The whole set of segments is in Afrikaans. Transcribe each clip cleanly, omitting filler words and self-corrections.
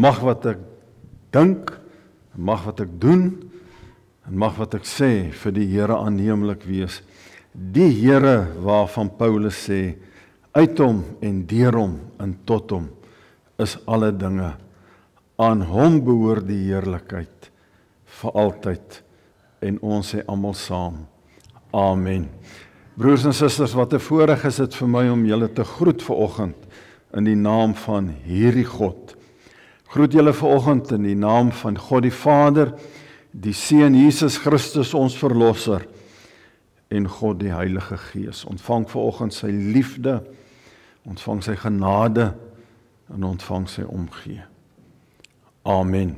mag wat ek dink, mag wat ek doen, en mag wat ek sê vir die Here aanneemlik wees. Die Here waarvan Paulus sê, uit hom en deur hom en tot hom is alle dinge. Aan hom behoort die heerlikheid vir altyd. En ons sê almal saam, amen. Broers en susters, wat 'n voorreg is dit vir my om julle te groet vanoggend in die naam van hierdie God. Groet julle vanoggend in die naam van God die Vader, die Seun Jesus Christus ons Verlosser en God die Heilige Gees. Ontvang vanoggend sy liefde, ontvang sy genade en ontvang sy omgee. Amen.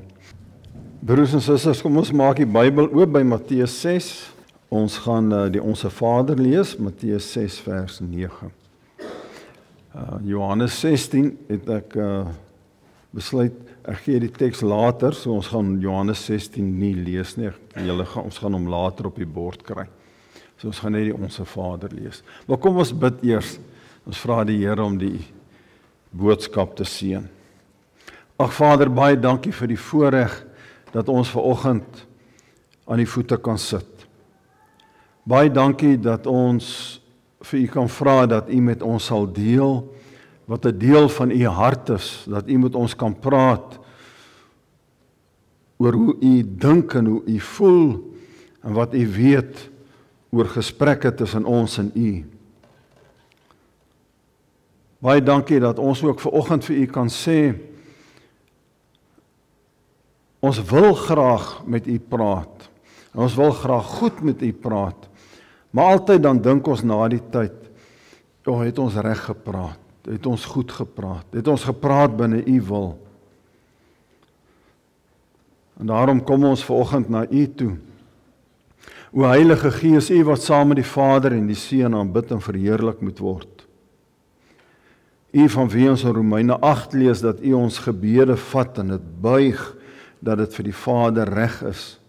Broers en susters, kom ons maak die Bybel oop by Matteus 6. Ons gaan die Onse Vader lees, Matteus 6 vers 9. Johannes 16 het ek besluit, ek gee die teks later, so ons gaan Johannes 16 nie lees nie, ons gaan hom later op die bord kry. So ons gaan net die Onse Vader lees. Maar kom ons bid eers, ons vra die Here om die boodskap te seën. Ag Vader, baie dankie vir die voorreg dat ons vanoggend aan die voete kan sit. Baie dankie dat ons vir U kan vra dat U met ons sal deel, wat 'n deel van U hart is, dat U met ons kan praat oor hoe U dink en hoe U voel, en wat U weet oor gesprekke tussen ons en U. Baie dankie dat ons ook vanoggend vir U kan sê, ons wil graag met U praat, en ons wil graag goed met U praat, maar altyd dan dink ons na die tyd, het ons reg gepraat, het ons goed gepraat, het ons gepraat binne U wil. En daarom kom ons vanoggend na U toe. O Heilige Gees, U wat saam met die Vader en die Seun aanbid en verheerlik moet word. U van wie ons in Romeine 8 lees dat U ons gebede vat en dit buig, dat dit vir die Vader reg is.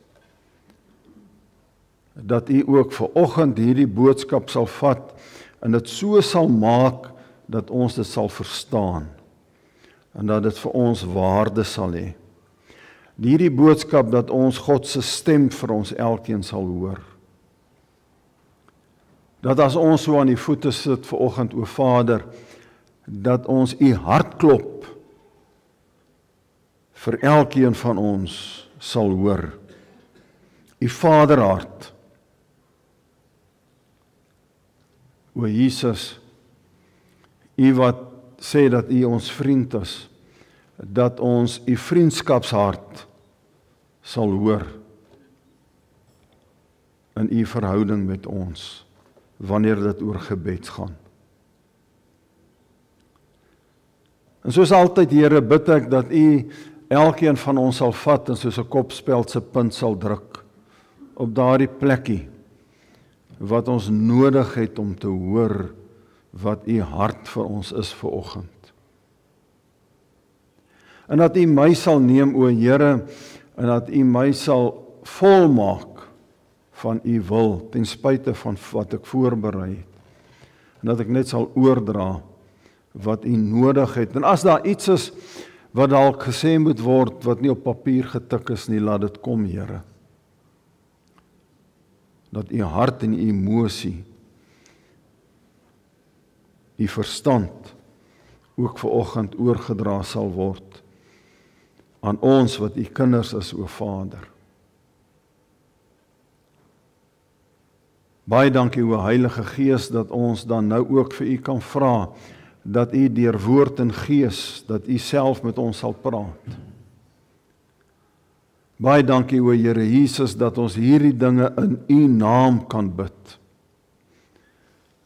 Dat U ook vanoggend hierdie boodskap sal vat en dit so sal maak dat ons dit sal verstaan en dat dit vir ons waarde sal hê. Hierdie boodskap dat ons God se stem vir ons elkeen sal hoor. Dat as ons so aan die voete sit vanoggend, o Vader, dat ons U hartklop vir elkeen van ons sal hoor. U Vaderhart. O Jesus, U wat sê dat U ons vriend is, dat ons U vriendskapshart sal hoor in U verhouding met ons, wanneer dit oor gebed gaan. En soos altyd, Here, bid ek dat U elkeen van ons sal vat en soos 'n kopspeld se punt sal druk op daardie plekkie wat ons nodig het om te hoor wat U hart vir ons is vanoggend. En dat U my sal neem, o Here, en dat U my sal volmaak van U wil, ten spyte van wat ek voorberei het. En dat ek net sal oordra wat U nodig het. En as daar iets is wat dalk gesê moet word, wat nie op papier getik is nie, laat dit kom, Here. Dat U hart en U emosie, U verstand, ook vanoggend oorgedra sal word aan ons wat U kinders is, o Vader. Baie dankie, o Heilige Gees, dat ons dan nou ook vir U kan vra, dat U deur woord en gees, dat U self met ons sal praat. Baie dankie, o Here Jesus, dat ons hierdie dinge in U naam kan bid.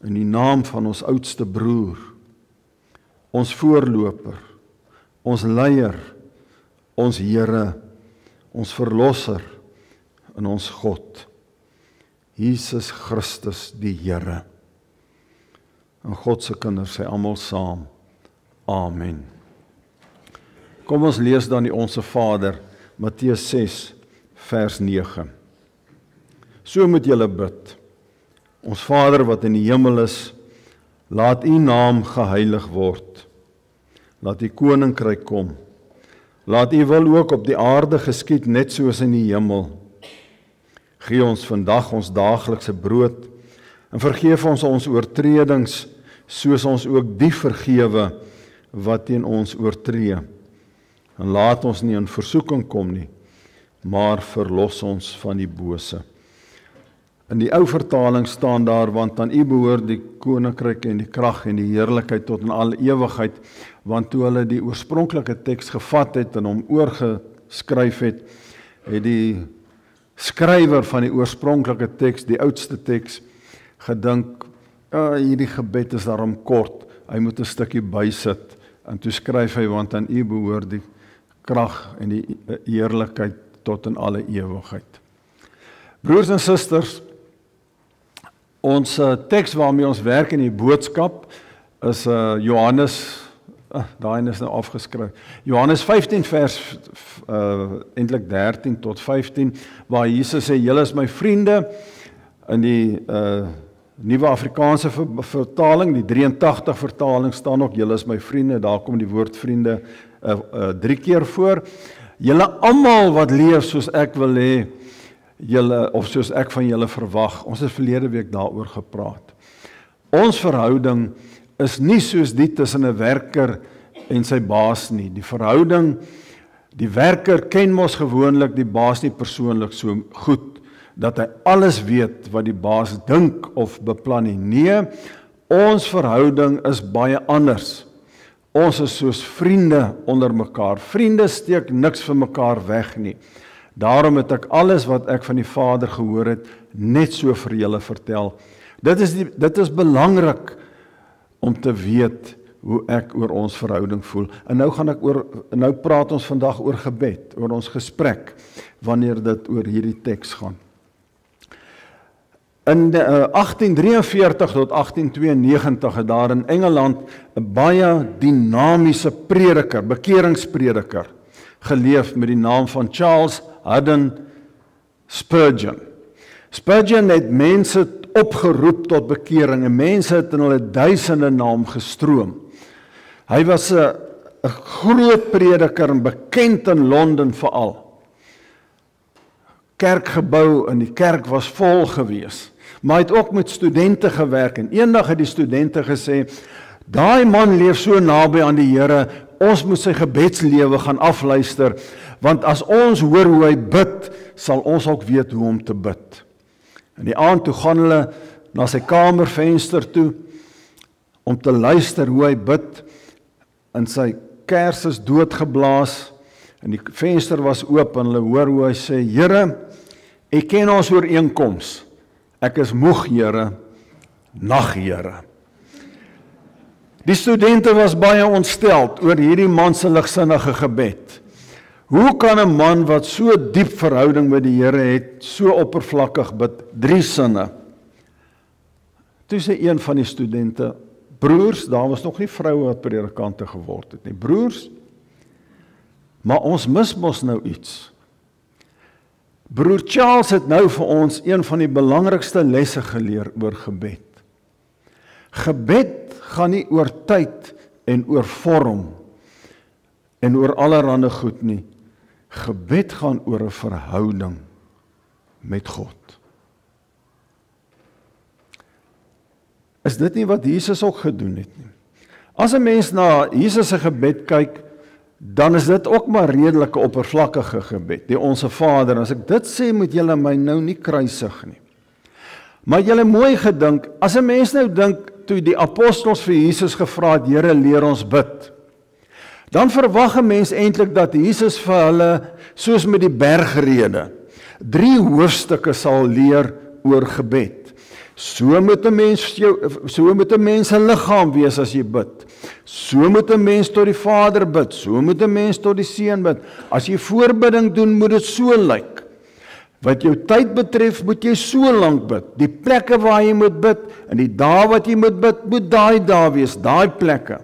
In die naam van ons oudste broer, ons voorloper, ons leier, ons Here, ons Verlosser en ons God, Jesus Christus die Here. En God se kinders sê almal saam, amen. Kom ons lees dan die Onse Vader, Matteus 6, vers 9. So moet julle bid. Ons Vader wat in die hemel is, laat U naam geheilig word. Laat U koninkryk kom. Laat U wil ook op die aarde geskied net soos in die hemel. Gee ons vandag ons daaglikse brood en vergeef ons oortredings soos ons ook die vergewe wat teen ons oortree. En laat ons nie in versoeking kom nie, maar verlos ons van die bose. In die ou vertaling staan daar, want aan U behoort die koninkryk en die krag en die heerlikheid tot in alle ewigheid, want toe hulle die oorspronklike teks gevat het en hom oorgeskryf het die skrywer van die oorspronklike teks, die oudste teks, gedink, hierdie gebed is daarom kort, hy moet 'n stukkie bysit, en toe skryf hy, want aan U behoort die krag en die heerlikheid tot in alle ewigheid. Broers en susters, ons teks waarmee ons werk in die boodskap is Johannes, daai is nou afgeskryf, Johannes 15 vers eintlik 13 tot 15, waar Jesus sê, julle is my vriende, in die Nuwe Afrikaanse vertaling, die 83 vertaling staan ook, julle is my vriende, daar kom die woord vriende 3 keer voor. Julle almal wat leef soos ek wil hê, julle, of soos ek van julle verwag. Ons het verlede week daaroor gepraat. Ons verhouding is nie soos die tussen 'n werker en sy baas nie. Die verhouding, die werker ken mos gewoonlik die baas nie persoonlik so goed, dat hy alles weet wat die baas dink of beplan nie. Nee, ons verhouding is baie anders. Ons is soos vriende onder mekaar. Vriende steek niks vir mekaar weg nie. Daarom het ek alles wat ek van die Vader gehoor het, net so vir julle vertel. Dit is belangrik om te weet hoe ek oor ons verhouding voel. En nou praat ons vandag oor gebed, oor ons gesprek, wanneer dit oor hierdie teks gaan. In 1843 tot 1892 het daar in Engeland 'n baie dinamiese prediker, bekeringsprediker, geleef met die naam van Charles Haddon Spurgeon. Spurgeon het mense opgeroep tot bekering en mense het in hulle duisende naam gestroom. Hy was 'n groot prediker en bekend in Londen veral. Kerkgebou en die kerk was vol gewees. Maar hy het ook met studente gewerk en eendag het die studente gesê, daai man leef so naby aan die Here, ons moet sy gebedslewe gaan afluister, want as ons hoor hoe hy bid, sal ons ook weet hoe om te bid. En die aand toe gaan hulle na sy kamervenster toe, om te luister hoe hy bid, en sy kers is doodgeblaas, en die venster was oop, en hulle hoor hoe hy sê, Here, ek ken ons ooreenkoms, ek is moeg, Here, nag, Here. Die studente was baie ontsteld oor hierdie man se ligsinnige gebed. Hoe kan 'n man wat so diep verhouding met die Here het, so oppervlakkig bid, 3 sinne? Toe sê een van die studente, broers, daar was nog nie vroue wat predikante geword het nie, broers, maar ons mis mos nou iets. Broer Charles het nou vir ons een van die belangrikste lesse geleer oor gebed. Gebed gaan nie oor tyd en oor vorm en oor allerhande goed nie. Gebed gaan oor 'n verhouding met God. Is dit nie wat Jesus ook gedoen het nie? As 'n mens na Jesus se gebed kyk, dan is dit ook maar redelike oppervlakkige gebed. Die Onse Vader, as ek dit sê, moet julle my nou nie kruisig nie. Maar julle mooi gedink, as 'n mens nou dink, toe die apostels vir Jesus gevra het, Here, leer ons bid, dan verwag 'n mens eintlik dat Jesus vir hulle, soos met die bergrede, 3 hoofstukke sal leer oor gebed. So moet 'n mens se liggaam wees as jy bid. So moet 'n mens tot die Vader bid. So moet 'n mens tot die Seun bid. As jy voorbidding doen, moet dit so lyk. Wat jou tyd betref, moet jy so lank bid. Die plekke waar jy moet bid en die dae wat jy moet bid, moet daai dae wees, daai plekke.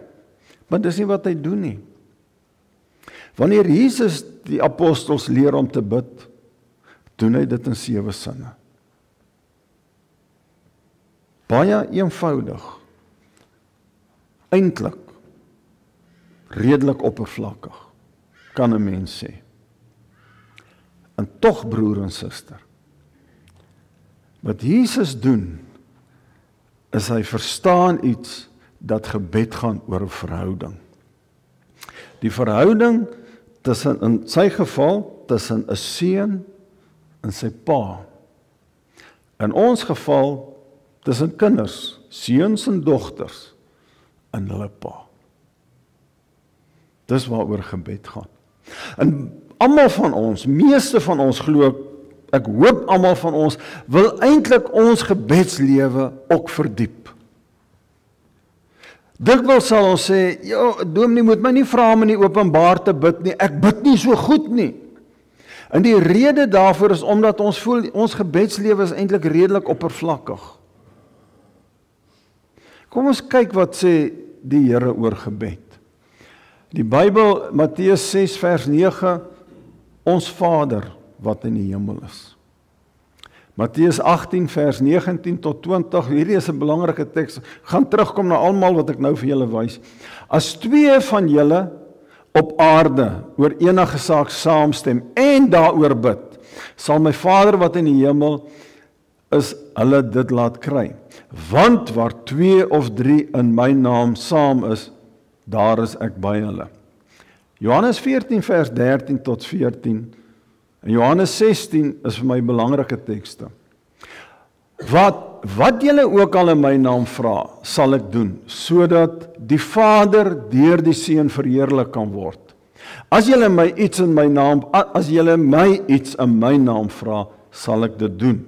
Maar dis nie wat hy doen nie. Wanneer Jesus die apostels leer om te bid, doen hy dit in 7 sinne. Baie eenvoudig. Eintlik redelik oppervlakkig. kan 'n mens sê. En tog, broer en suster, wat Jesus doen, is hy verstaan iets, dat gebed gaan oor 'n verhouding. Die verhouding tussen, in sy geval, tussen 'n seun en sy pa. In ons geval, tussen kinders, seuns en dogters, en hulle pa. Dis waaroor gebed gaan. En almal van ons, meeste van ons glo, ek hoop almal van ons, wil eintlik ons gebedslewe ook verdiep. Dikwels sal ons sê, dominee moet my nie vra om in die openbaar te bid nie, ek bid nie so goed nie. En die rede daarvoor is omdat ons voel, ons gebedslewe is eintlik redelik oppervlakkig. Kom ons kyk wat sê die Here oor gebed. Die Bybel, Matteus 6 vers 9, ons Vader wat in die hemel is. Matteus 18 vers 19 tot 20, hierdie is 'n belangrike teks, gaan terugkom na almal wat ek nou vir julle wys. As 2 van julle op aarde oor enige saak saamstem en daaroor bid, sal my Vader wat in die hemel is, hulle dit laat kry. Want waar 2 of 3 in my naam saam is, daar is ek by hulle. Johannes 14 vers 13 tot 14 en Johannes 16 is vir my belangrike tekste. Wat julle ook al in my naam vra, sal ek doen, sodat die Vader deur die Seun verheerlik kan word. As julle my iets in my naam vra, sal ek dit doen.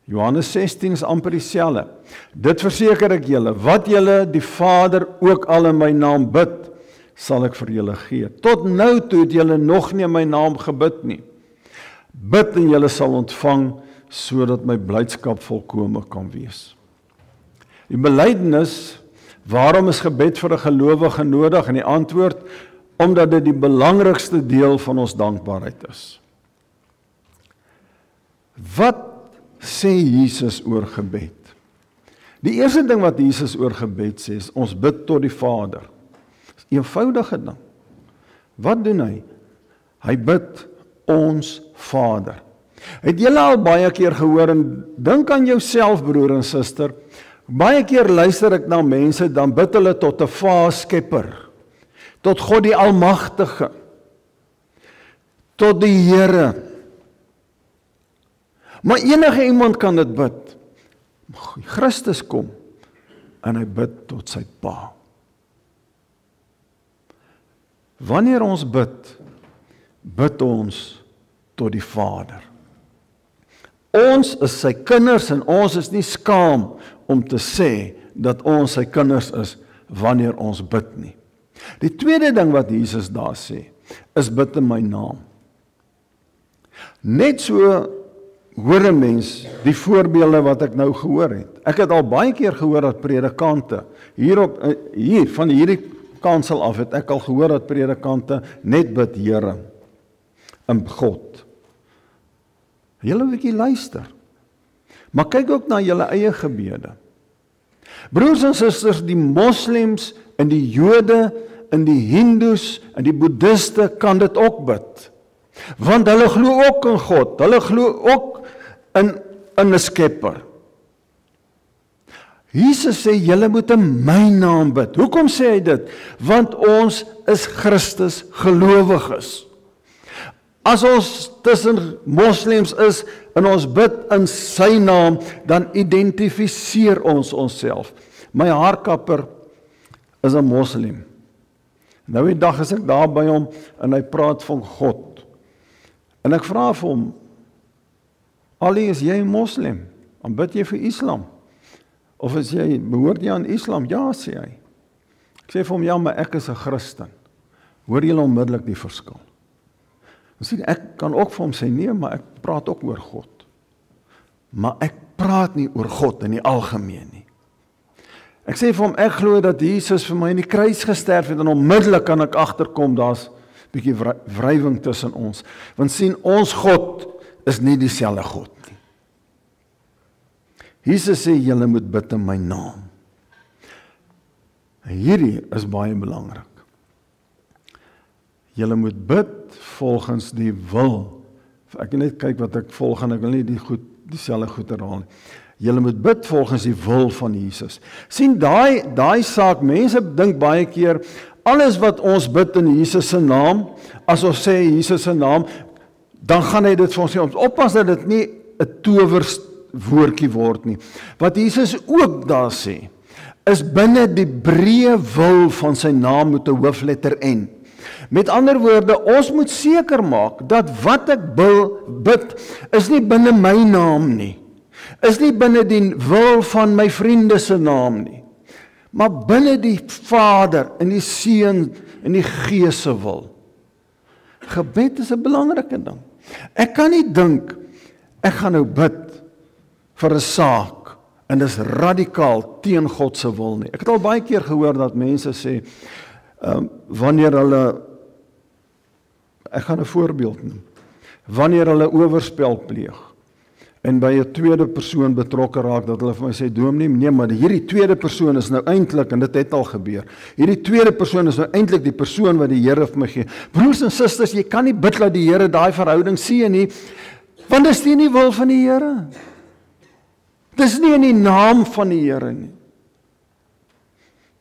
Johannes 16 is amper dieselfde. Dit verseker ek julle, wat julle die Vader ook al in my naam bid, sal ek vir julle gee. Tot nou toe het julle nog nie in my naam gebid nie. Bid en julle sal ontvang, sodat my blydskap volkome kan wees. Die belydenis, waarom is gebed vir 'n gelowige nodig? En die antwoord, omdat dit die belangrikste deel van ons dankbaarheid is. Wat sê Jesus oor gebed? Die eerste ding wat Jesus oor gebed sê, is ons bid tot die Vader. Eenvoudige ding. Wat doen hy? Hy bid ons Vader. Het julle al baie keer gehoor, en dink aan jouself, broer en suster, baie keer luister ek na mense, dan bid hulle tot 'n Vaderskepper, tot God die Almagtige, tot die Here. Maar enige iemand kan dit bid. Christus kom, en hy bid tot sy Pa. Wanneer ons bid, bid ons tot die Vader. Ons is sy kinders en ons is nie skaam om te sê dat ons sy kinders is wanneer ons bid nie. Die tweede ding wat Jesus daar sê, is bid in my naam. Net so hoor 'n mens die voorbeelde wat ek nou gehoor het. Ek het al baie keer gehoor dat predikante, hier van hierdie kansel af het ek al gehoor dat predikante net bid Here in God. Julle 'n bietjie luister. Maar kyk ook na julle eie gebede. Broers en susters, die moslems en die Jode en die Hindoes en die Boeddhiste kan dit ook bid. Want hulle glo ook in God. Hulle glo ook in 'n skepper. Jesus sê, julle moet in my naam bid. Hoekom sê hy dit? Want ons is Christus gelowiges. As ons tussen moslems is en ons bid in sy naam, dan identifiseer ons onsself. My haarkapper is 'n moslim. Nou die dag is ek daar by hom en hy praat van God. En ek vra vir hom, Ali, is jy 'n moslim? Dan bid jy vir Islam? Of behoort jy aan Islam? Ja, sê hy. Ek sê vir hom, ja, maar ek is 'n Christen. Hoor julle onmiddellik die verskil? Ek kan ook vir hom sê, nee, maar ek praat ook oor God. Maar ek praat nie oor God in die algemeen nie. Ek sê vir hom, ek glo dat Jesus vir my in die kruis gesterf het, en onmiddellik kan ek agterkom, daar's 'n bietjie wrywing tussen ons. Want sien, ons God is nie dieselfde God nie. Jesus sê, julle moet bid in my naam. En hierdie is baie belangrik. Julle moet bid volgens die wil. Ek net kyk wat ek volgens, ek wil nie dieselfde goed herhaal nie. Julle moet bid volgens die wil van Jesus. Sien, daai saak, mense dink baie keer, alles wat ons bid in Jesus se naam, as ons sê Jesus se naam, dan gaan hy dit vir ons sê, ons oppas dat dit nie 'n towerwoordjie word nie. Wat Jesus ook daar sê, is binne die breë wil van sy naam met 'n hoofletter N. Met ander woorde, ons moet seker maak dat wat ek bid, is nie binne my naam nie. Is nie binne die wil van my vriende se naam nie. Maar binne die Vader en die Seun en die Gees se wil. Gebed is 'n belangrike ding. Ek kan nie dink, ek gaan nou bid vir 'n saak, en dis radikaal teen God se wil nie. Ek het al baie keer gehoor dat mense sê, wanneer hulle, ek gaan 'n voorbeeld noem, wanneer hulle oorspel pleeg, en by 'n tweede persoon betrokke raak, dat hulle vir my sê, dominee, nee, maar hierdie tweede persoon is nou eintlik, en dit het al gebeur, hierdie tweede persoon is nou eintlik die persoon wat die Here vir my gee. Broers en susters, jy kan nie bid dat die Here daai verhouding sien nie, want dit is nie in die wil van die Here. Dit is nie in die naam van die Here nie.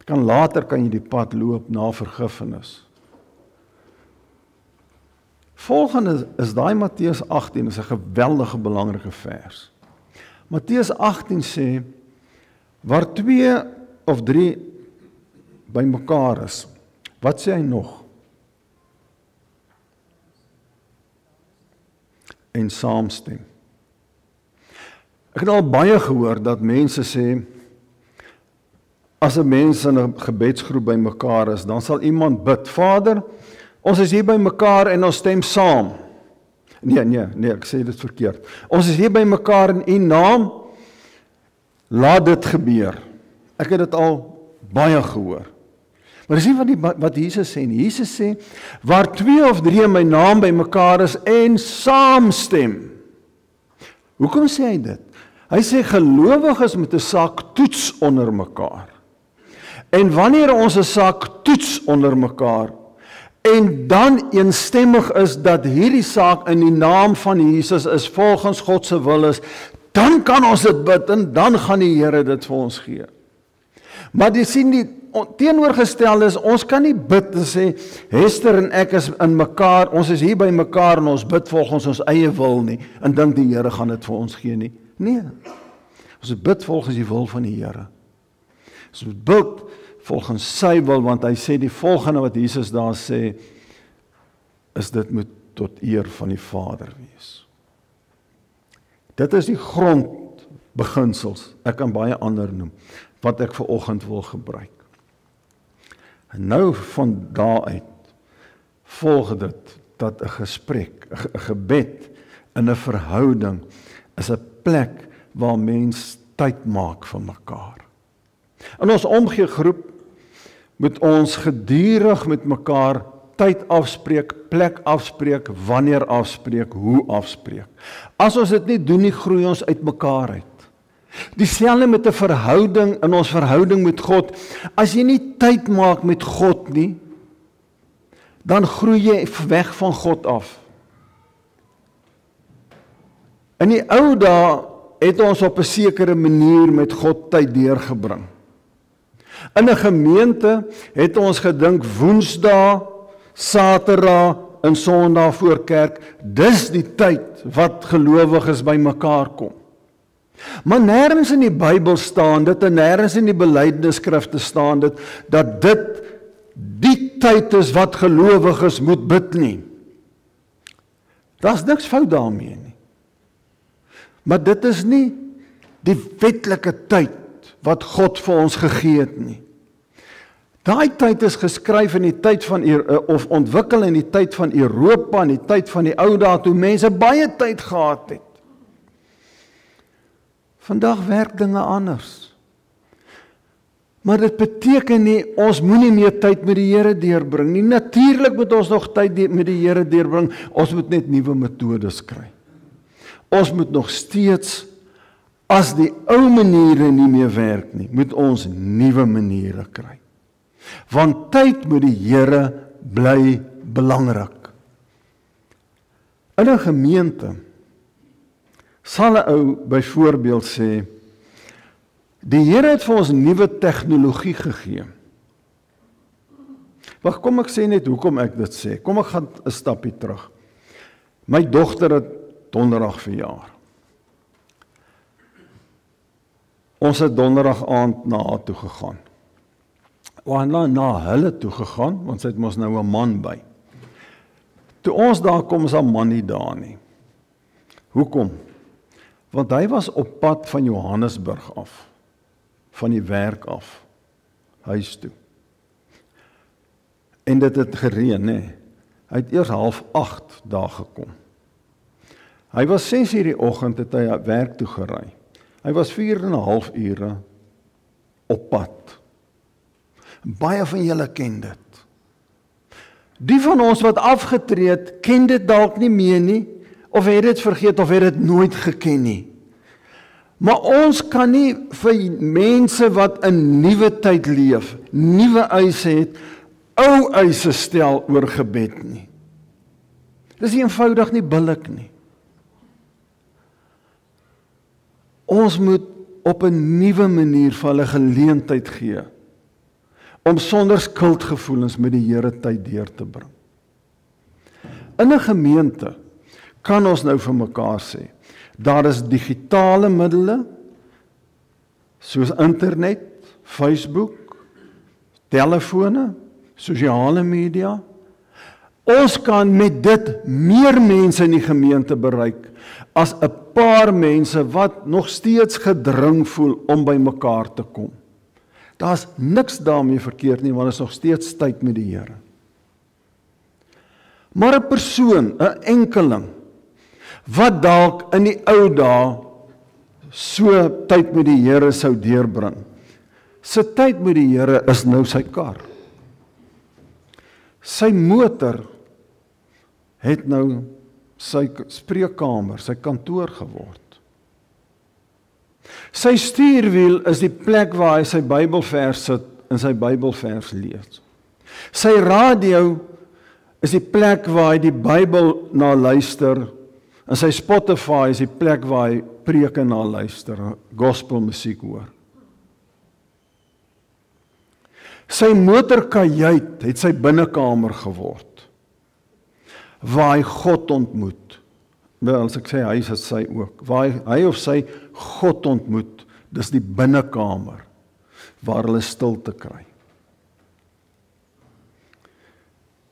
Later kan jy die pad loop na vergifnis. Volgende is daai Matteus 18, is 'n geweldige belangrike vers. Matteus 18 sê, waar 2 of 3 bymekaar is, wat sê hy nog? En saamstem. Ek het al baie gehoor dat mense sê, as 'n mens in 'n gebedsgroep bymekaar is, dan sal iemand bid, Vader, ons is hier bymekaar en ons stem saam. Nee, ek sê dit verkeerd. Ons is hier bymekaar in U naam, laat dit gebeur. Ek het dit al baie gehoor. Maar dis nie wat Jesus sê nie. Jesus sê, waar 2 of 3 in my naam bymekaar is en saamstem. Hoekom sê hy dit? Hy sê gelowiges moet 'n saak toets onder mekaar. En wanneer ons 'n saak toets onder mekaar, en dan eensstemmig is dat hierdie saak in die naam van Jesus is, volgens God se wil is, dan kan ons dit bid, en dan gaan die Here dit vir ons gee. Maar jy sien, die teenoorgestel is, ons kan nie bid en sê, Hester en ek is in mekaar, ons is hier by mekaar, en ons bid volgens ons eie wil nie, en dink die Here gaan dit vir ons gee nie. Nee, ons bid volgens die wil van die Here. Ons bid volgens sy wil, want hy sê die volgende wat Jesus daar sê, is dit moet tot eer van die Vader wees. Dit is die grondbeginsels, ek kan baie ander noem, wat ek vanoggend wil gebruik. En nou van daaruit volg dit, dat 'n gesprek, 'n gebed, in 'n verhouding, is 'n plek waar mens tyd maak vir mekaar. In ons omgee groep moet ons gedurig met mekaar tyd afspreek, plek afspreek, wanneer afspreek, hoe afspreek. As ons dit nie doen nie, groei ons uit mekaar uit. Dieselfde met 'n verhouding, in ons verhouding met God. As jy nie tyd maak met God nie, dan groei jy weg van God af. In die ou dae het ons op 'n sekere manier met God tyd deurgebring. In 'n gemeente het ons gedink Woensdae, Saterdag en Sondag voor kerk, dis die tyd wat gelowiges bymekaar kom. Maar nêrens in die Bybel staan dit, en nêrens in die belydenisskrifte staan dit, dat dit die tyd is wat gelowiges moet bid nie. Daar's niks fout daarmee nie. Maar dit is nie die wetlike tyd wat God vir ons gegee het nie. Daai tyd is geskryf in die tyd van of ontwikkel in die tyd van Europa, in die tyd van die ou dae toe mense baie tyd gehad het. Vandag werk dinge anders. Maar dit beteken nie ons moenie meer tyd met die Here deurbring nie. Natuurlik moet ons nog tyd met die Here deurbring. Ons moet net nuwe metodes kry. Ons moet nog steeds, as die ou maniere nie meer werk nie, moet ons nuwe maniere kry. Want tyd met die Here bly belangrik. In 'n gemeente sal 'n ou byvoorbeeld sê, die Here het vir ons nuwe tegnologie gegee. Wag, kom ek sê net hoekom ek dit sê. Kom ek gaan 'n stapie terug. My dogter het donderdag verjaar. Ons het donderdag aand na haar toe gegaan. Na hulle toe gegaan, want sy het mos nou 'n man by. Toe ons daar kom, is haar man nie daar nie. Hoekom? Want hy was op pad van Johannesburg af, van die werk af, huis toe. En dit het gereën, hè. Hy het eers 7:30 daar gekom. Hy was 6:00 die oggend het hy werk toe gery. Hy was 4,5 ure op pad. Baie van julle ken dit. Die van ons wat afgetree het, ken dit dalk nie meer nie, of het dit vergeet, of het dit nooit geken nie. Maar ons kan nie vir mense wat in nuwe tyd leef, nuwe eise het, ou eise stel oor gebed nie. Dis eenvoudig nie billik nie. Ons moet op 'n nuwe manier vir hulle geleentheid gee om sonder skuldgevoelens met die Here tyd deur te bring. In 'n gemeente kan ons nou vir mekaar sê, daar is digitale middele soos internet, Facebook, telefone, sosiale media. Ons kan met dit meer mense in die gemeente bereik as 'n paar mense wat nog steeds gedring voel om by mekaar te kom. Daar's niks daarmee verkeerd nie, want is nog steeds tyd met die Here. Maar 'n persoon, 'n enkeling, wat dalk in die ou dae so tyd met die Here sou deurbring, sy tyd met die Here is nou sy kar. Sy motor het nou sy spreekkamer, sy kantoor geword. Sy stuurwiel is die plek waar hy sy Bybelvers sit en sy Bybelvers lees. Sy radio is die plek waar hy die Bybel na luister, en sy Spotify is die plek waar hy preke na luister, gospelmusiek hoor. Sy motorkajuit het sy binnekamer geword, waar hy God ontmoet. Wel, as ek sê hy, is dit sy ook. Waar hy of sy God ontmoet, dis die binnekamer, waar hulle stilte kry.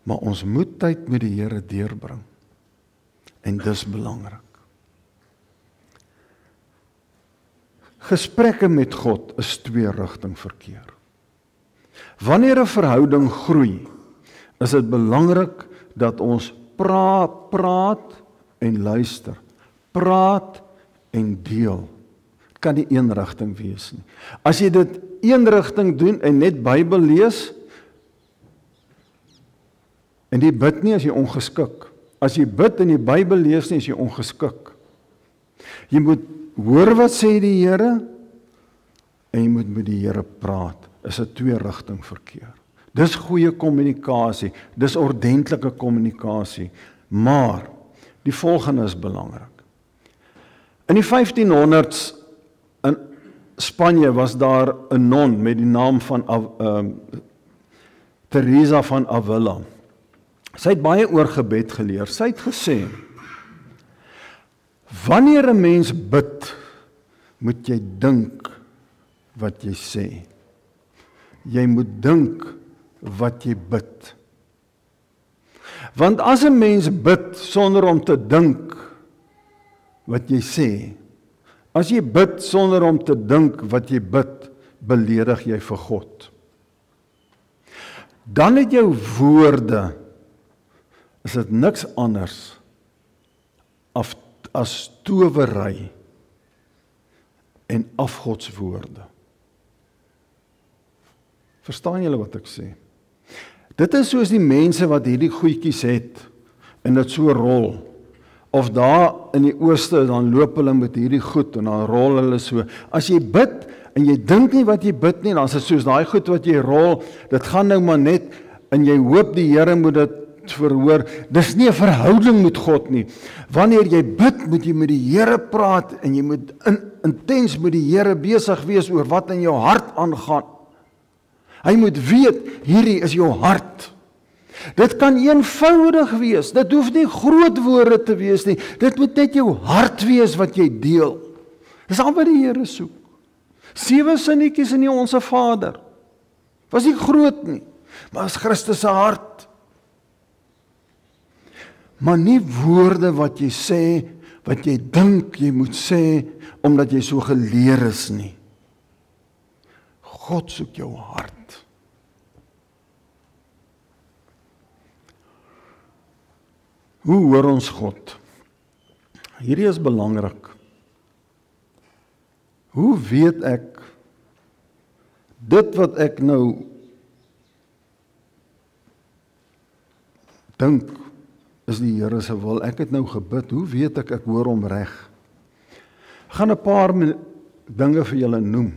Maar ons moet tyd met die Here deurbring, en dis belangrik. Gesprekke met God is twee-rigting verkeer. Wanneer 'n verhouding groei, is dit belangrik dat ons praat en luister. Praat en deel. Dit kan nie een rigting wees nie. As jy dit een rigting doen en net Bybel lees, en jy bid nie, as jy ongeskik. As jy bid en die Bybel lees nie, is jy ongeskik. Jy moet hoor wat sê die Here, en jy moet met die Here praat. Is 'n twee-rigting verkeer. Dis goeie kommunikasie, dis ordentlike kommunikasie, maar die volgende is belangrik. In die 1500s in Spanje was daar 'n non met die naam van Teresa van Avila. Sy het baie oor gebed geleer. Sy het gesê, wanneer 'n mens bid, moet jy dink wat jy sê. Jy moet dink wat jy bid. Want as 'n mens bid sonder om te dink wat jy sê, as jy bid sonder om te dink wat jy bid, beledig jy vir God. Dan het jou woorde, is dit niks anders as towery en afgodswoorde. Verstaan julle wat ek sê? Dit is soos die mense wat hierdie goedjies het en dit so rol. Of daar in die ooste, dan loop hulle met hierdie goed en dan rol hulle so. As jy bid en jy dink nie wat jy bid nie, dan is dit soos daai goed wat jy rol, dit gaan nou maar net en jy hoop die Here moet dit verhoor. Dis nie 'n verhouding met God nie. Wanneer jy bid, moet jy met die Here praat en jy moet intens met die Here besig wees oor wat in jou hart aangaan. Hy moet weet, hierdie is jou hart. Dit kan eenvoudig wees, dit hoef nie groot woorde te wees nie, dit moet net jou hart wees wat jy deel. Dis al wat die Here soek. 7 sinnetjies in die Onse Vader. Was nie groot nie, maar is Christus se hart. Maar nie woorde wat jy sê, wat jy dink jy moet sê, omdat jy so geleer is nie. God soek jou hart. Hoe hoor ons God? Hierdie is belangrik. Hoe weet ek dit wat ek nou dink is die Here se wil? Ek het nou gebid. Hoe weet ek hoor hom reg? Ek gaan 'n paar dinge vir julle noem.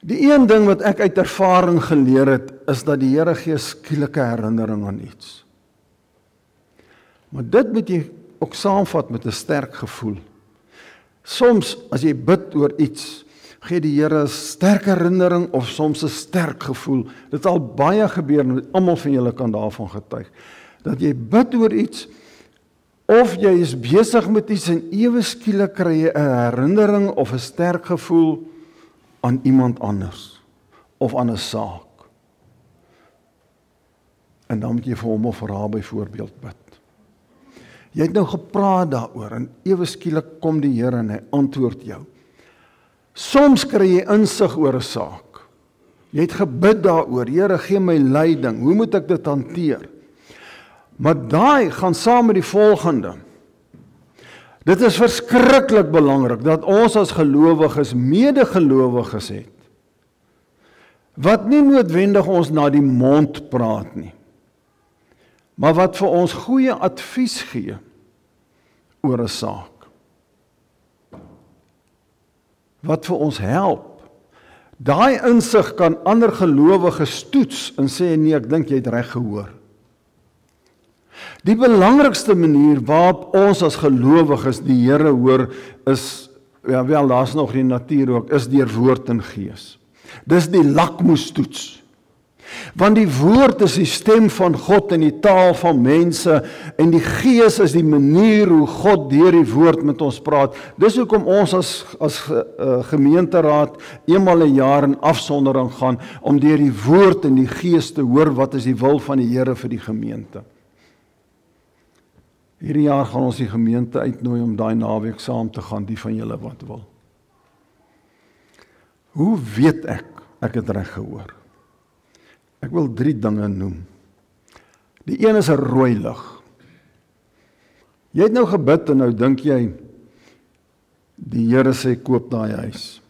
Die een ding wat ek uit ervaring geleer het, is dat die Here gee skielike herinnering aan iets. Maar dit moet jy ook saamvat met 'n sterk gevoel. Soms as jy bid oor iets, gee die Here 'n sterk herinnering of soms 'n sterk gevoel. Dit het al baie gebeur en almal van julle kan daarvan getuig. Dat jy bid oor iets of jy is besig met iets en ewe skielik kry jy 'n herinnering of 'n sterk gevoel aan iemand anders of aan 'n saak. En dan moet jy vir hom of vir haar byvoorbeeld bid. Jy het nou gepraat daaroor en ewe skielik kom die Here en hy antwoord jou. Soms kry jy insig oor 'n saak. Jy het gebid daaroor, Here gee my leiding, hoe moet ek dit hanteer? Maar daai gaan saam met die volgende. Dit is verskriklik belangrik dat ons as gelowiges medegelowiges het, wat nie noodwendig ons na die mond praat nie, maar wat vir ons goeie advies gee oor 'n saak. Wat vir ons help. Daai insig kan ander gelowiges toets en sê nee, ek dink jy het reg gehoor. Die belangrikste manier waarop ons as gelowiges die Here hoor is, ja wel, daar's nog die natuur ook, is deur woord en gees. Dis die lakmoestoets. Want die woord is die stem van God in die taal van mense en die gees is die manier hoe God deur die woord met ons praat. Dis hoekom ons as gemeenteraad eenmal 'n jaar in afsondering gaan om deur die woord en die gees te hoor wat is die wil van die Here vir die gemeente. Hierdie jaar gaan ons die gemeente uitnooi om daai naweek saam te gaan, die van julle wat wil. Hoe weet ek het reg gehoor? Ek wil 3 dinge noem. Die een is 'n rooi lig. Jy het nou gebid en nou dink jy, die Here sê koop daai huis.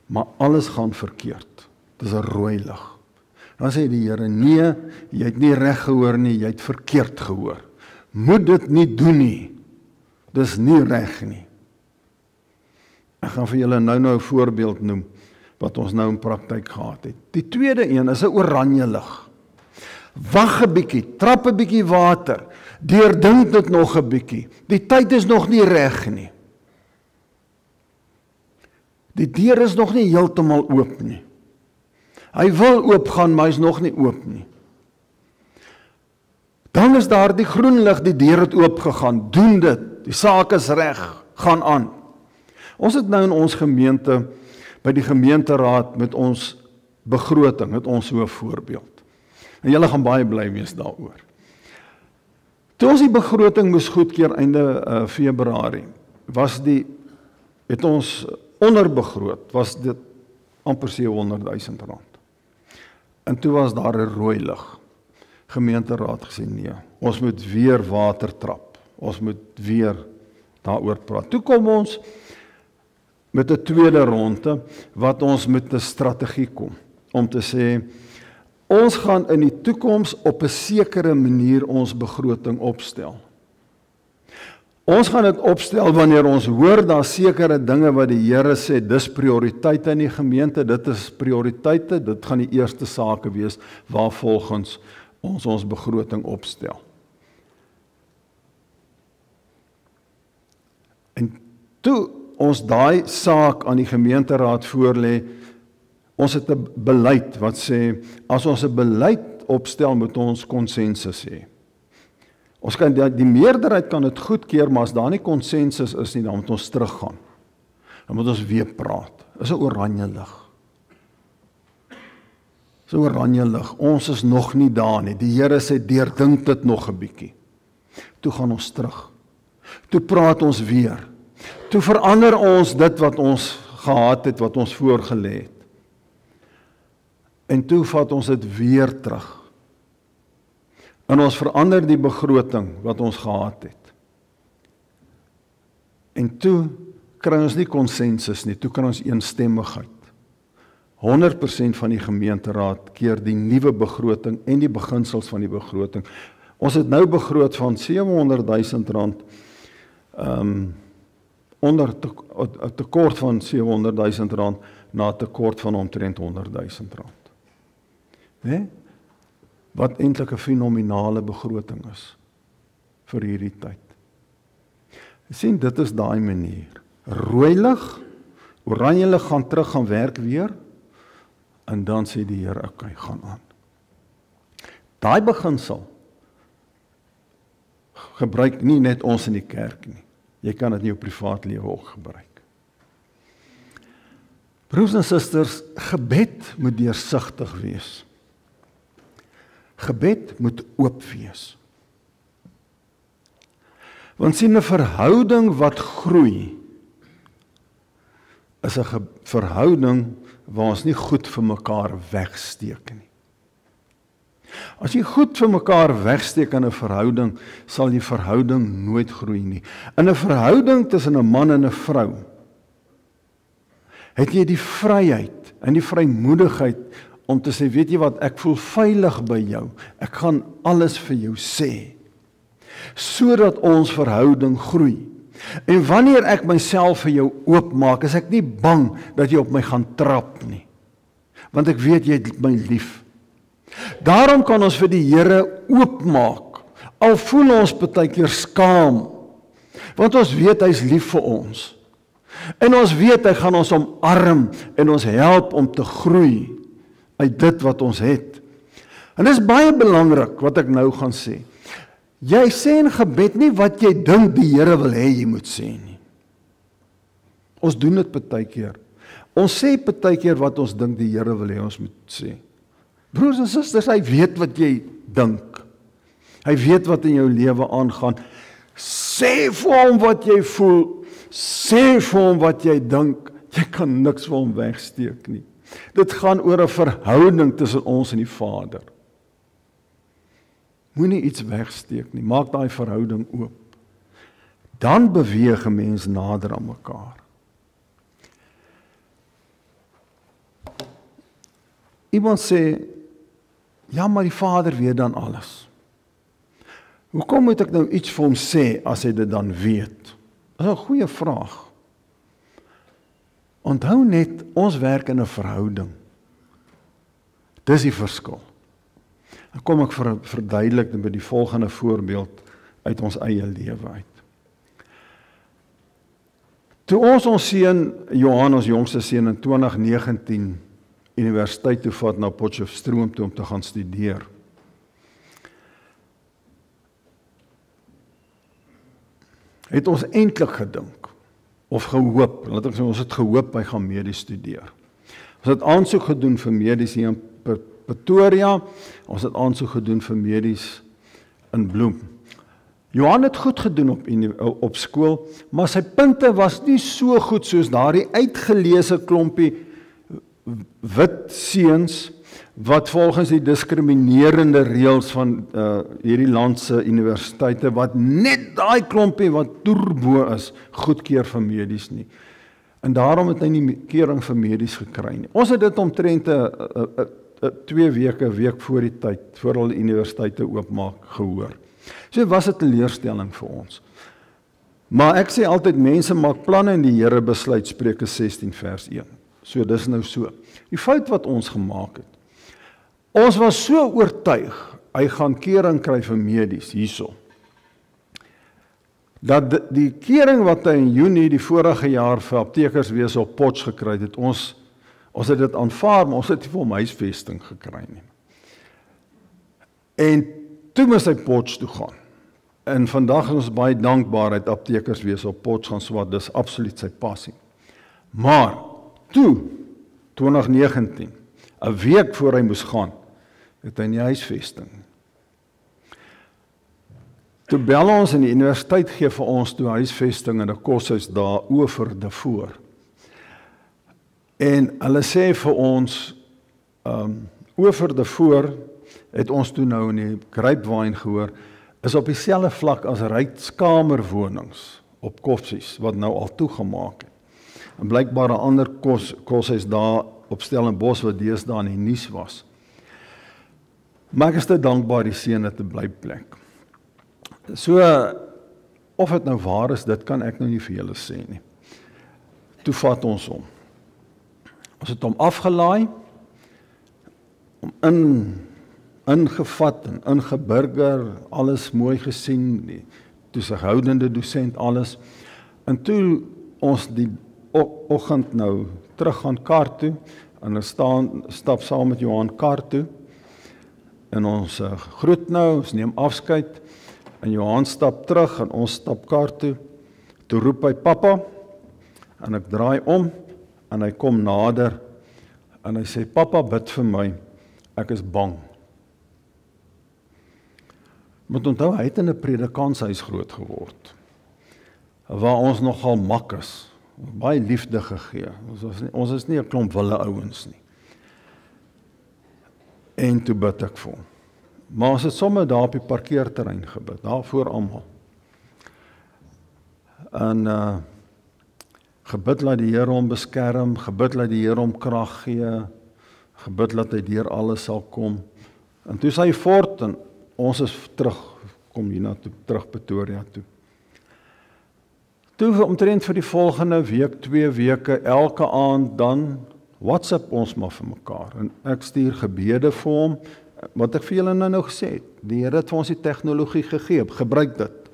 Maar alles gaan verkeerd. Dit is 'n rooi lig. Dan sê die Here, nee, jy het nie reg gehoor nie, jy het verkeerd gehoor. Moet dit nie doen nie. Dis nie reg nie. Ek gaan vir julle nou 'n voorbeeld noem wat ons nou in praktyk gehad het. Die tweede een is 'n oranje lig. Wag 'n bietjie, trap 'n bietjie water, deurdink dit nog 'n bietjie. Die tyd is nog nie reg nie. Die deur is nog nie heeltemal oop nie. Hy wil oopgaan, maar hy's nog nie oop nie. Dan is daar die groen lig, die deur het oop gegaan. Doen dit, die saak is reg, gaan aan. Ons het nou in ons gemeente by die gemeenteraad met ons begroting, met ons so 'n voorbeeld. En julle gaan baie bly wees daaroor. Toe ons die begroting moes goedkeur einde Februarie, het ons onderbegroot, was dit amper 700 000 rand. En toe was daar 'n rooi lig. Gemeenteraad gesê nee, ons moet weer water trap. Ons moet weer daaroor praat. Toe kom ons met 'n tweede ronde wat ons met 'n strategie kom om te sê ons gaan in die toekoms op 'n sekere manier ons begroting opstel. Ons gaan dit opstel wanneer ons hoor daar sekere dinge wat die Here sê dis prioriteite in die gemeente, dit is prioriteite, dit gaan die eerste sake wees waar volgens ons begroting opstel. En toe ons daai saak aan die gemeenteraad voorlê, ons het 'n beleid wat sê, as ons 'n beleid opstel, moet ons konsensus hê. Ons kan die meerderheid kan dit goedkeur, maar as daar nie konsensus is nie, dan moet ons teruggaan. Dan moet ons weer praat. Dis 'n oranje lig. Dis 'n oranje lig. Ons is nog nie daar nie. Die Here sê, deurdink dit nog 'n bietjie. Toe gaan ons terug. Toe praat ons weer. Toe verander ons dit wat ons gehad het, wat ons voorgelê het. En toe vat ons dit weer terug. En ons verander die begroting wat ons gehad het. En toe kry ons nie konsensus nie, toe kry ons eensstemmigheid. 100% van die gemeenteraad keer die nuwe begroting en die beginsels van die begroting. Ons het nou begroot van R700,000 onder 'n tekort van R700,000 na 'n tekort van omtrent R100,000. Nee? Wat eintlik 'n fenominale begroting is vir hierdie tyd. Jy sien, dit is daai manier. Rooi lig, oranje lig gaan terug, gaan werk weer, en dan sê die Here, okay, gaan aan. Daai beginsel gebruik nie net ons in die kerk nie. Jy kan dit in jou privaat lewe ook gebruik. Broers en susters, gebed moet deursigtig wees. Gebed moet oop wees. Want sien, 'n verhouding wat groei, is 'n verhouding waar ons nie goed vir mekaar wegsteek nie. As jy goed vir mekaar wegsteek in 'n verhouding, sal die verhouding nooit groei nie. In 'n verhouding tussen 'n man en 'n vrou, het jy die vryheid en die vrymoedigheid om te sê, weet jy wat, ek voel veilig by jou, ek gaan alles vir jou sê, sodat ons verhouding groei. En wanneer ek myself vir jou oopmaak, is ek nie bang dat jy op my gaan trap nie, want ek weet jy het my lief. Daarom kan ons vir die Here oopmaak, al voel ons partykeer skaam, want ons weet hy is lief vir ons, en ons weet hy gaan ons omarm, en ons help om te groei, uit dit wat ons het. En dis baie belangrik wat ek nou gaan sê. Jy sê in gebed nie wat jy dink die Here wil hê jy moet sê nie. Ons doen dit partykeer. Ons sê partykeer wat ons dink die Here wil hê ons moet sê. Broers en susters, hy weet wat jy dink. Hy weet wat in jou lewe aangaan. Sê vir hom wat jy voel. Sê vir hom wat jy dink. Jy kan niks vir hom wegsteek nie. Dit gaan oor 'n verhouding tussen ons en die Vader. Moenie iets wegsteek nie, maak daai verhouding oop. Dan beweeg 'n mens nader aan mekaar. Iemand sê, ja, maar die Vader weet dan alles. Hoekom moet ek nou iets vir hom sê as hy dit dan weet? Dis 'n goeie vraag. Onthou net, ons werk in 'n verhouding. Dis die verskil. Dan kom ek verduidelik met die volgende voorbeeld uit ons eie lewe uit. Toe ons seun, Johan, ons jongste seun, in 2019 universiteit toe vat na Potchefstroom toe om te gaan studeer, het ons eintlik gedink, of gehoop, laat ek sê, ons het gehoop hy gaan medies studeer. Ons het aansoek gedoen vir medies hier in Pretoria, ons het aansoek gedoen vir medies in Bloem. Johan het goed gedoen op skool, maar sy punte was nie so goed soos daardie uitgeleese klompie wit seuns wat volgens die diskriminerende reëls van hierdie land se universiteite, wat net daai klompie wat turbo is, goedkeur vir medies nie. En daarom het hy nie keuring vir medies gekry nie. Ons het dit omtrent 2 weke, 'n week voor die tyd, voor al die universiteite oopmaak, gehoor. So was dit 'n teleurstelling vir ons. Maar ek sê altyd, mense maak planne en die Here besluit, Spreuke 16 vers 1. So dis nou so. Die fout wat ons gemaak het, ons was so oortuig hy gaan kering kry vir medies hierso. Dat die kering wat hy in Junie die vorige jaar vir aptekerswese op Potch gekry het, ons het dit aanvaar, maar ons het nie vir hom huisvesting gekry nie. En toe moes hy Potch toe gaan. En vandag is ons baie dankbaar uit aptekerswese op Potch gaan swat, dis absoluut sy passie. Maar toe 2019, 'n week voor hy moes gaan, het hy nie huisvesting. Toe bel ons en die universiteit gee vir ons toe huisvesting in 'n koshuis daar oor daarvoor. En hulle sê vir ons, oor daarvoor het ons toe nou in die Grapevine gehoor, is op dieselfde vlak as Rijkskamerwonings op Koffsies, wat nou al toegemaak het. En blykbaar 'n ander koshuis daar op Stellenbosch wat deesdae in die nuus was. Maar ek is te dankbaar die seun het 'n blyplek. So, of dit nou waar is, dit kan ek nou nie vir julle sê nie. Toe vat ons hom. Ons het hom afgelaai, ingevat en ingeburger, alles mooi gesien, die toesighoudende dosent, alles. En toe ons die oggend nou terug gaan Kaart toe, en ons stap saam met Johan Kaart toe, en ons groet nou, ons neem afskeid, en Johan stap terug, en ons stap Kaart toe roep hy papa, en ek draai om, en hy kom nader, en hy sê, papa bid vir my, ek is bang. Moet onthou, hy het in 'n predikanshuis groot geword, waar ons nogal mak is, baie liefde gegee, ons is nie 'n klomp wille ouens nie. En toe bid ek vir hom. Maar ons het sommer daar op die parkeerterrein gebid, daar voor almal. En gebid laat die Here hom beskerm, gebid laat die Here hom krag gee, gebid laat hy deur alles sal kom. En toe is hy voort en ons is terug, kom hiernatoe, terug Pretoria toe. Toe omtrent vir die volgende week, 2 weke, elke aand dan WhatsApp ons maar vir mekaar. En ek stuur gebede vir hom, wat ek vir julle nou gesê het. Die Here het vir ons die tegnologie gegee, gebruik dit.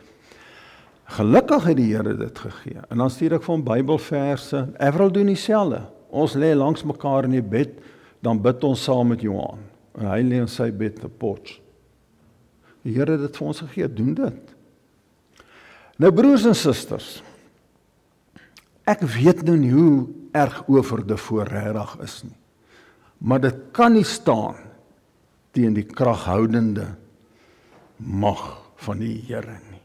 Gelukkig het die Here dit gegee. En dan stuur ek vir hom Bybelverse. Everal doen dieselfde. Ons lê langs mekaar in die bed, dan bid ons saam met Johan. En hy lê in sy bed op Potch. Die Here het dit vir ons gegee, doen dit. Nou broers en susters, ek weet nou nie hoe erg ooferde voorregtig is nie. Maar dit kan nie staan teen die kraghoudende mag van die Here nie.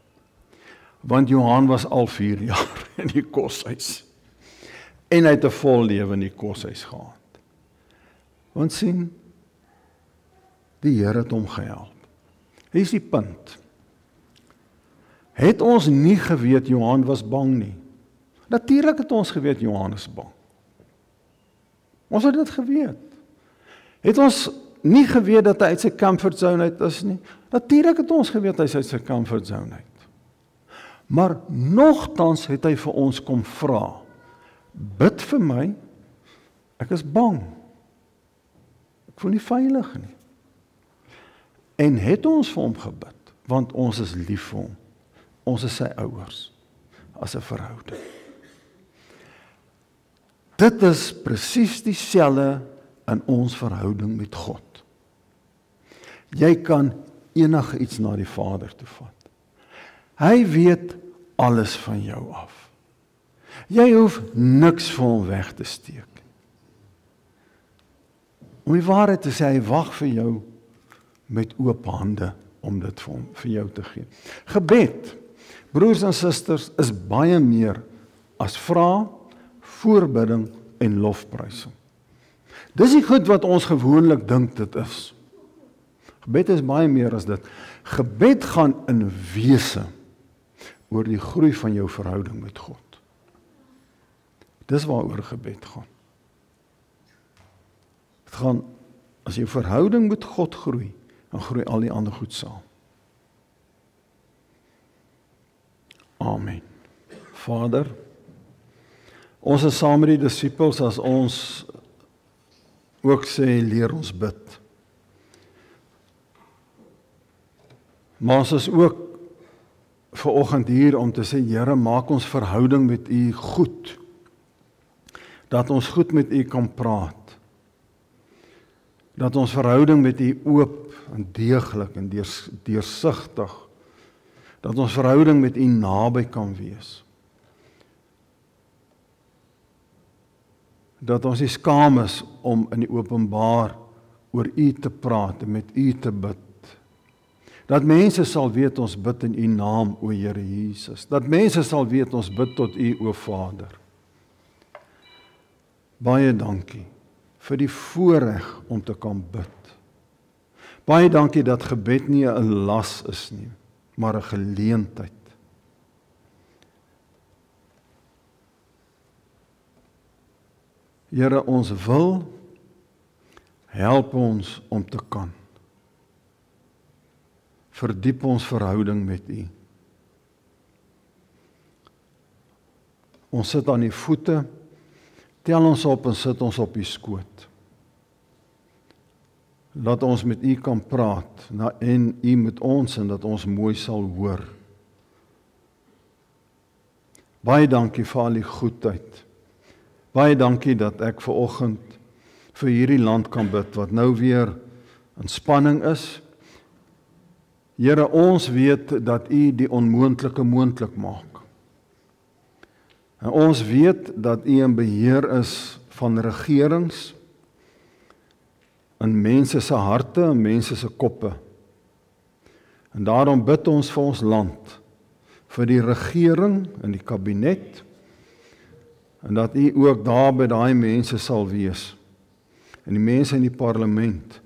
Want Johan was al 4 jaar in die koshuis. En hy het 'n vol lewe in die koshuis gehad. Want sien, die Here het hom gehelp. Hier is die punt. Het ons nie geweet Johan was bang nie? Natuurlik het ons geweet Johan is bang. Ons het dit geweet. Het ons nie geweet dat hy uit sy comfort zone uit is nie? Natuurlik het ons geweet hy is uit sy comfort zone uit. Maar nogtans het hy vir ons kom vra, bid vir my, ek is bang. Ek voel nie veilig nie. En het ons vir hom gebid, want ons is lief vir hom. Ons is sy ouers, as 'n verhouding. Dit is presies dieselfde in ons verhouding met God. Jy kan enige iets na die Vader toe vat. Hy weet alles van jou af. Jy hoef niks vir hom weg te steek. Om die waarheid te sê, hy wag vir jou met oop hande om dit vir jou te gee. Gebed, broers en susters, is baie meer as vra, voorbidding en lofprysing. Dis die goed wat ons gewoonlik dink dit is. Gebed is baie meer as dit. Gebed gaan in wese oor die groei van jou verhouding met God. Dis waaroor gebed gaan. Dit gaan, as jou verhouding met God groei, dan groei al die ander goed saam. Amen. Vader, ons is saam met die disippels as ons ook sê, leer ons bid. Maar ons is ook vanoggend hier om te sê, Here, maak ons verhouding met U goed. Dat ons goed met U kan praat. Dat ons verhouding met U oop en deeglik en deursigtig. Dat ons verhouding met U naby kan wees. Dat ons nie skaam is om in die openbaar oor U te praat en met U te bid. Dat mense sal weet ons bid in U naam, o Here Jesus. Dat mense sal weet ons bid tot U, o Vader. Baie dankie vir die voorreg om te kan bid. Baie dankie dat gebed nie 'n las is nie, maar 'n geleentheid. Here, ons wil, help ons om te kan. Verdiep ons verhouding met U. Ons sit aan U voete, tel ons op en sit ons op U skoot. Laat ons met U kan praat en U met ons en dat ons mooi sal hoor. Baie dankie vir al die goedheid. Baie dankie dat ek vanoggend vir hierdie land kan bid wat nou weer in spanning is. Here, ons weet dat U die onmoontlike moontlik maak. En ons weet dat U in beheer is van regerings, in mense se harte en mense se koppe. En daarom bid ons vir ons land, vir die regering en die kabinet, en dat U ook daar by daai mense sal wees, en die mense in die parlement,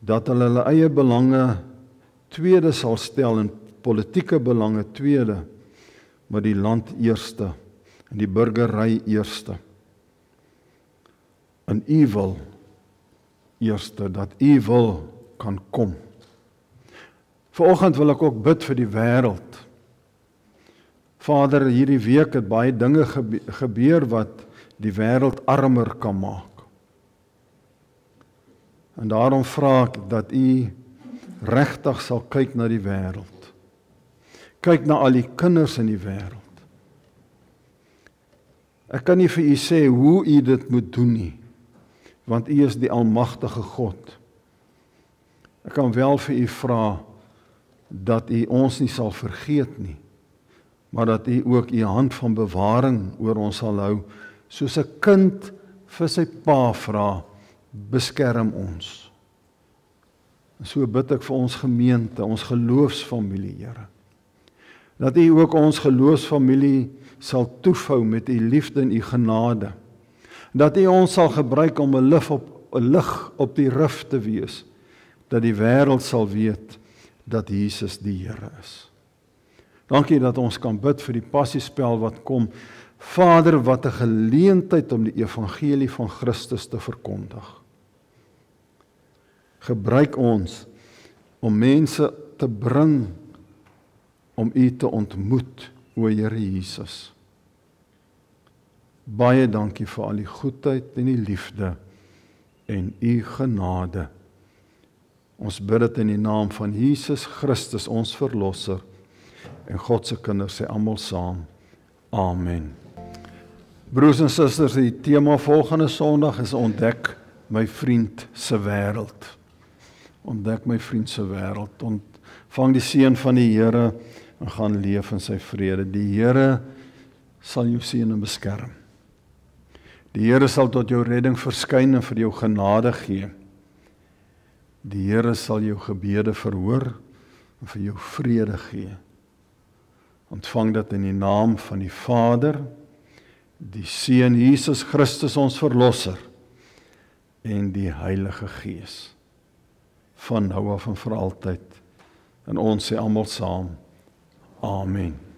dat hulle eie belange tweede sal stel en politieke belange tweede, maar die land eerste en die burgery eerste. En U wil eerste, dat U wil kan kom. Vanoggend wil ek ook bid vir die wêreld. Vader, hierdie week het baie dinge gebeur wat die wêreld armer kan maak. En daarom vra ek dat U regtig sal kyk na die wêreld. Kyk na al die kinders in die wêreld. Ek kan nie vir U sê hoe U dit moet doen nie, want U is die almagtige God. Ek kan wel vir U vra dat U ons nie sal vergeet nie, maar dat U ook U hand van bewaring oor ons sal hou, soos 'n kind vir sy pa vra, beskerm ons. En so bid ek vir ons gemeente, ons geloofsfamilie, Here. Dat U ook ons geloofsfamilie sal toefou met U liefde en U genade. Dat U ons sal gebruik om 'n lig op die rif te wees, dat die wêreld sal weet dat Jesus die Here is. Dankie dat ons kan bid vir die passiespel wat kom. Vader, wat 'n geleentheid om die evangelie van Christus te verkondig. Gebruik ons om mense te bring om U te ontmoet, o Here Jesus. Baie dankie vir al die goedheid en die liefde en U genade. Ons bid dit in die naam van Jesus Christus, ons verlosser, en God se kinders sê almal saam. Amen. Broers en susters, die tema volgende Sondag is ontdek my vriend se wêreld. Ontdek my vriend se wêreld. Ontvang die seën van die Here en gaan leef in sy vrede. Die Here sal jou seën en beskerm. Die Here sal tot jou redding verskyn en vir jou genade gee. Die Here sal jou gebede verhoor en vir jou vrede gee. Ontvang dit in die naam van die Vader, die Seun Jesus Christus ons verlosser en die Heilige Gees. Van nou af en vir altyd. En ons sê almal saam, Amen.